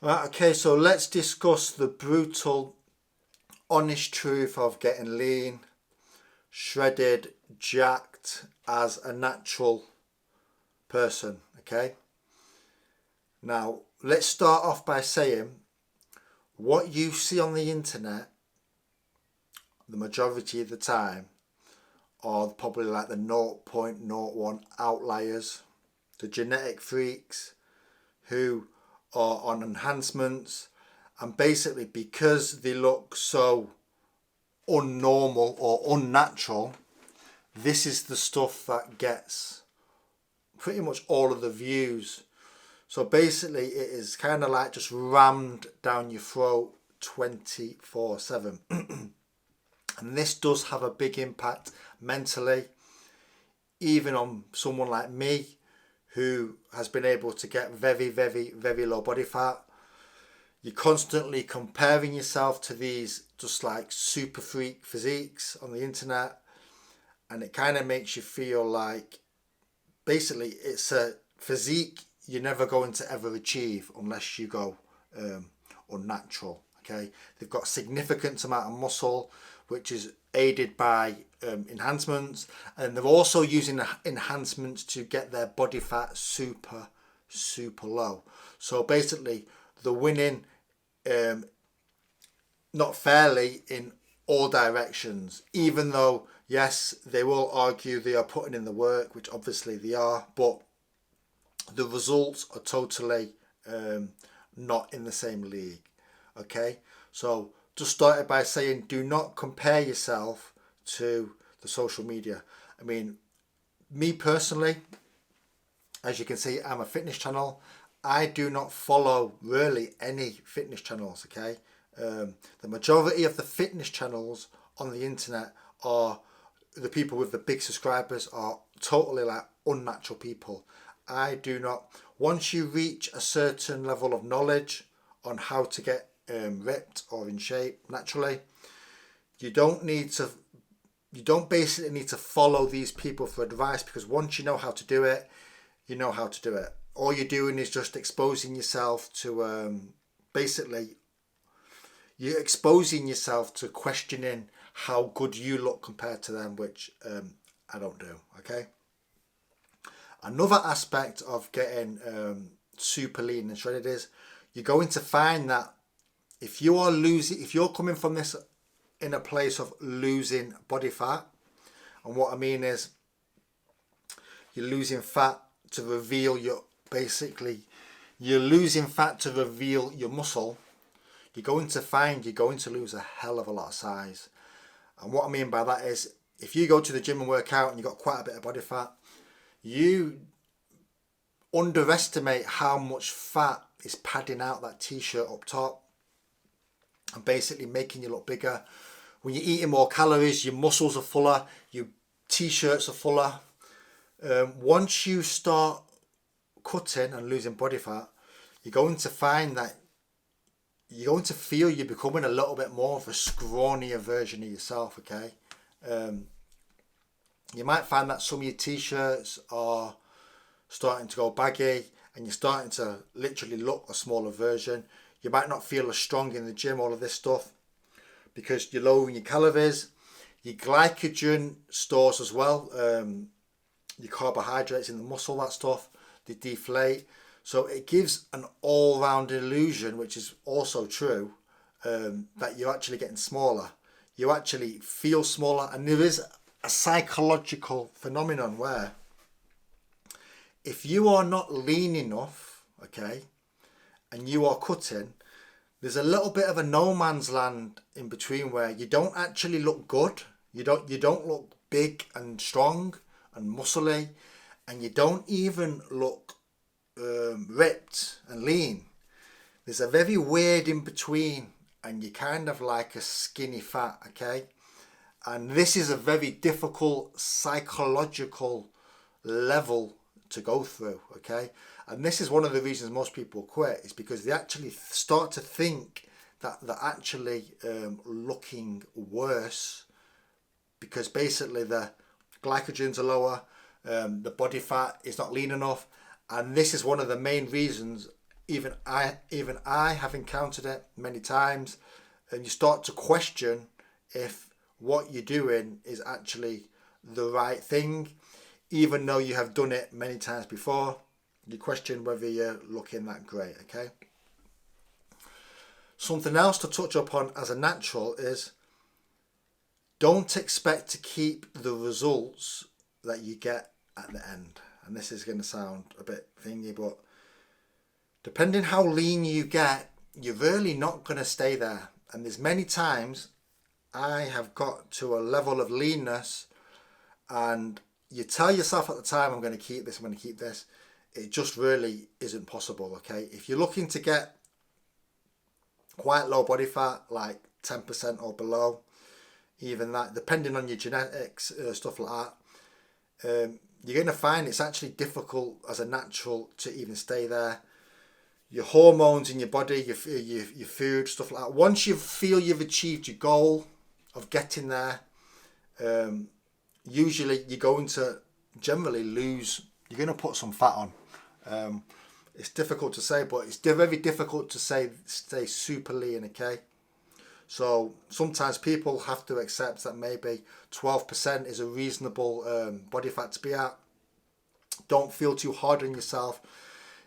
Right, okay, so let's discuss the brutal, honest truth of getting lean, shredded, jacked as a natural person. Okay, now let's start off by saying what you see on the internet, the majority of the time, are probably like the 0.01 outliers, the genetic freaks who are on enhancements, and basically because they look so unnormal or unnatural, this is the stuff that gets pretty much all of the views. So basically it is kind of like just rammed down your throat 24/7. And this does have a big impact mentally, even on someone like me who has been able to get very, very, very low body fat. You're constantly comparing yourself to these just like super freak physiques on the internet, and it kind of makes you feel like basically it's a physique you're never going to ever achieve unless you go unnatural. Okay, they've got a significant amount of muscle, which is aided by enhancements, and they're also using enhancements to get their body fat super low. So basically they're winning not fairly in all directions, even though yes, they will argue they are putting in the work, which obviously they are, but the results are totally not in the same league. Okay, so just started by saying do not compare yourself to the social media. I mean, me personally, as you can see, I'm a fitness channel. I do not follow really any fitness channels. Okay, the majority of the fitness channels on the internet are the people with the big subscribers are totally like unnatural people. I do not. Once you reach a certain level of knowledge on how to get ripped or in shape naturally, you don't need to. You don't basically need to follow these people for advice, because once you know how to do it, you know how to do it. All you're doing is just exposing yourself to basically you're exposing yourself to questioning how good you look compared to them, which I don't do. Okay. Another aspect of getting super lean and shredded is you're going to find that if you're coming from this in a place of losing body fat, and what I mean is you're losing fat to reveal your basically you're losing fat to reveal your muscle, you're going to find you're going to lose a hell of a lot of size. And what I mean by that is if you go to the gym and work out and you've got quite a bit of body fat, you underestimate how much fat is padding out that t-shirt up top and basically making you look bigger. When you're eating more calories, your muscles are fuller, your t-shirts are fuller. Once you start cutting and losing body fat, you're going to find that you're going to feel you're becoming a little bit more of a scrawnier version of yourself. Okay, you might find that some of your t-shirts are starting to go baggy and you're starting to literally look a smaller version. You might not feel as strong in the gym, all of this stuff, because you're lowering your calories. Your glycogen stores as well, your carbohydrates in the muscle, that stuff, they deflate. So it gives an all-round illusion, which is also true, that you're actually getting smaller. You actually feel smaller, and there is a psychological phenomenon where if you are not lean enough, okay, and you are cutting, there's a little bit of a no man's land in between where you don't actually look good. You don't look big and strong and muscly, and you don't even look ripped and lean. There's a very weird in between, and you're kind of like a skinny fat, okay? And this is a very difficult psychological level to go through, okay? And this is one of the reasons most people quit, is because they actually start to think that they're actually looking worse, because basically the glycogens are lower, the body fat is not lean enough, and this is one of the main reasons even I have encountered it many times, and you start to question if what you're doing is actually the right thing, even though you have done it many times before. You question whether you're looking that great. Okay. Something else to touch upon as a natural is, don't expect to keep the results that you get at the end. And this is going to sound a bit thingy, but depending how lean you get, you're really not going to stay there. And there's many times I have got to a level of leanness, and you tell yourself at the time, I'm going to keep this, I'm going to keep this. It just really isn't possible, okay? If you're looking to get quite low body fat, like 10% or below, even that, depending on your genetics, stuff like that, you're going to find it's actually difficult as a natural to even stay there. Your hormones in your body, your food, stuff like that. Once you feel you've achieved your goal of getting there, usually you're going to generally lose, you're going to put some fat on. It's difficult to say, but it's very difficult to stay super lean, okay? So sometimes people have to accept that maybe 12% is a reasonable body fat to be at. Don't feel too hard on yourself.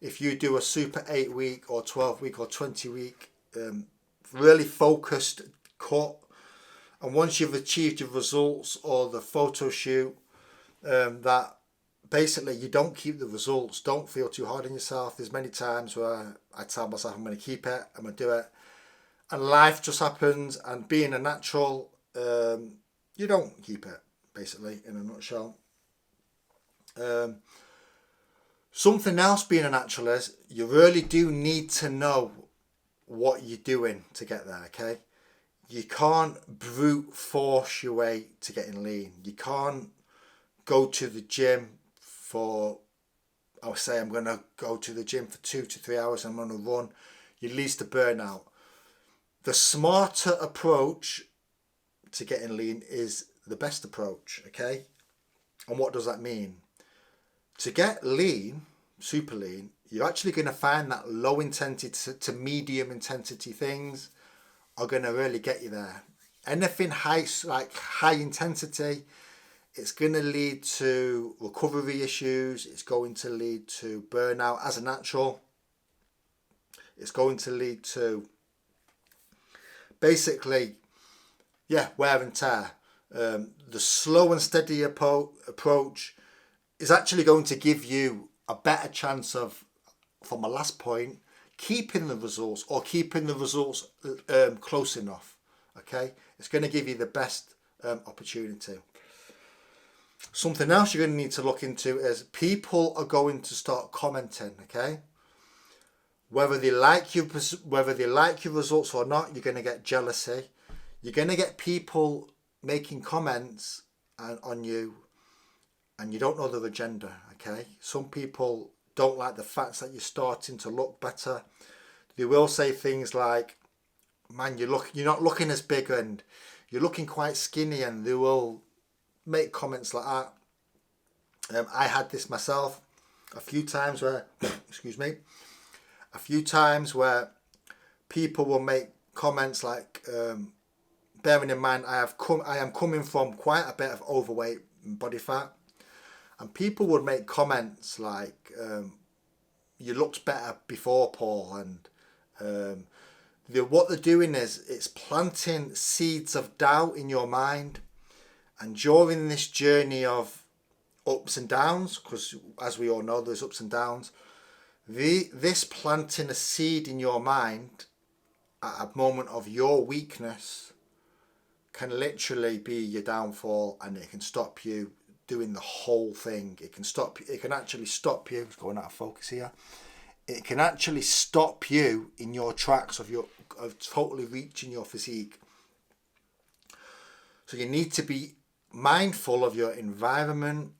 If you do a super 8-week or 12-week or 20-week really focused cut, and once you've achieved your results or the photo shoot, that basically you don't keep the results, don't feel too hard on yourself. There's many times where I tell myself I'm going to keep it, I'm going to do it, and life just happens, and being a natural, you don't keep it, basically, in a nutshell. Something else being a natural is, you really do need to know what you're doing to get there, okay? You can't brute force your way to getting lean. You can't go to the gym for, I'll say I'm going to go to the gym for 2 to 3 hours, I'm going to run. You lead to burnout. The smarter approach to getting lean is the best approach, okay? And what does that mean? To get lean, super lean, you're actually going to find that low intensity to medium intensity things are going to really get you there. Anything high, like high intensity, it's going to lead to recovery issues. It's going to lead to burnout as a natural. It's going to lead to basically, wear and tear. The slow and steady approach is actually going to give you a better chance of, from my last point, keeping the results, or keeping the results close enough. Okay, it's going to give you the best opportunity. Something else you're going to need to look into is, people are going to start commenting. Okay, whether they like your results or not, you're going to get jealousy. You're going to get people making comments on you, and you don't know their agenda. Okay, some people don't like the fact that you're starting to look better. They will say things like, man, you're not looking as big, and you're looking quite skinny, and they will make comments like that. I had this myself a few times where people will make comments like, bearing in mind I am coming from quite a bit of overweight and body fat, and people would make comments like, you looked better before, Paul, and what they're doing is, it's planting seeds of doubt in your mind. And during this journey of ups and downs, because as we all know, there's ups and downs, this planting a seed in your mind at a moment of your weakness can literally be your downfall, and it can stop you doing the whole thing. It can actually stop you. It's going out of focus here. It can actually stop you in your tracks of totally reaching your physique. So you need to be mindful of your environment.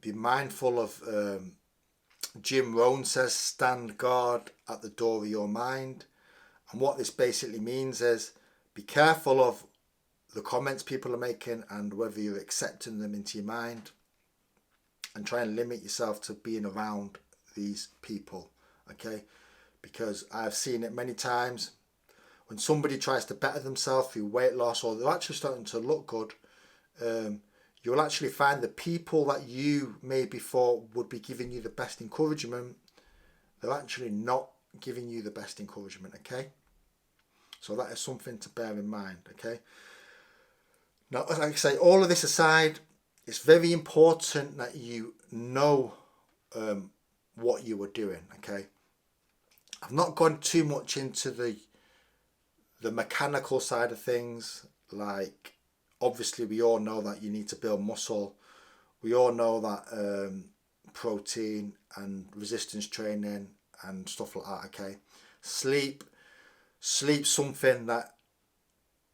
Be mindful of, Jim Rohn says, stand guard at the door of your mind. And what this basically means is, be careful of the comments people are making and whether you're accepting them into your mind, and try and limit yourself to being around these people. Okay, because I've seen it many times. When somebody tries to better themselves through weight loss, or they're actually starting to look good, you'll actually find the people that you maybe thought would be giving you the best encouragement, they're actually not giving you the best encouragement, okay? So that is something to bear in mind, okay? Now, as I say, all of this aside, it's very important that you know what you are doing, okay? I've not gone too much into the mechanical side of things. Like, obviously we all know that you need to build muscle. We all know that protein and resistance training and stuff like that, okay? Sleep's something that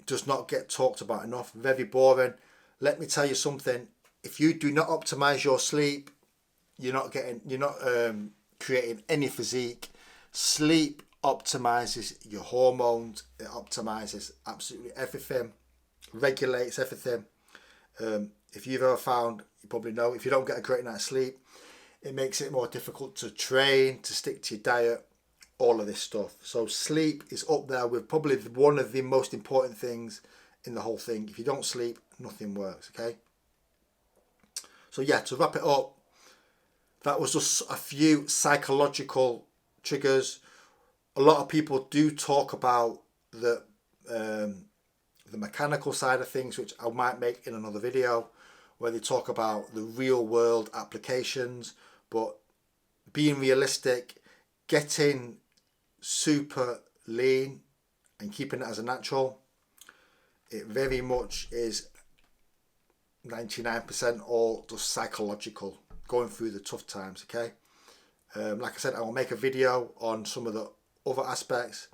does not get talked about enough. Very boring. Let me tell you something. If you do not optimize your sleep, you're not creating any physique. Sleep optimizes your hormones. It optimizes absolutely everything, regulates everything. If you've ever found, you probably know, if you don't get a great night's sleep, it makes it more difficult to train, to stick to your diet, all of this stuff. So sleep is up there with probably one of the most important things in the whole thing. If you don't sleep, nothing works, okay? So yeah, to wrap it up, that was just a few psychological triggers. A lot of people do talk about the mechanical side of things, which I might make in another video, where they talk about the real world applications. But being realistic, getting super lean and keeping it as a natural, it very much is 99% all just psychological, going through the tough times, okay? Like I said, I will make a video on some of the other aspects.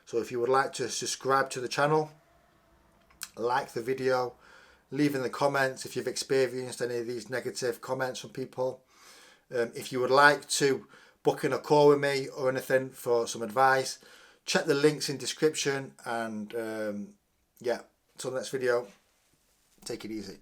So if you would like to subscribe to the channel, like the video, leave in the comments if you've experienced any of these negative comments from people. If you would like to book in a call with me or anything for some advice, check the links in description. And yeah, until the next video, take it easy.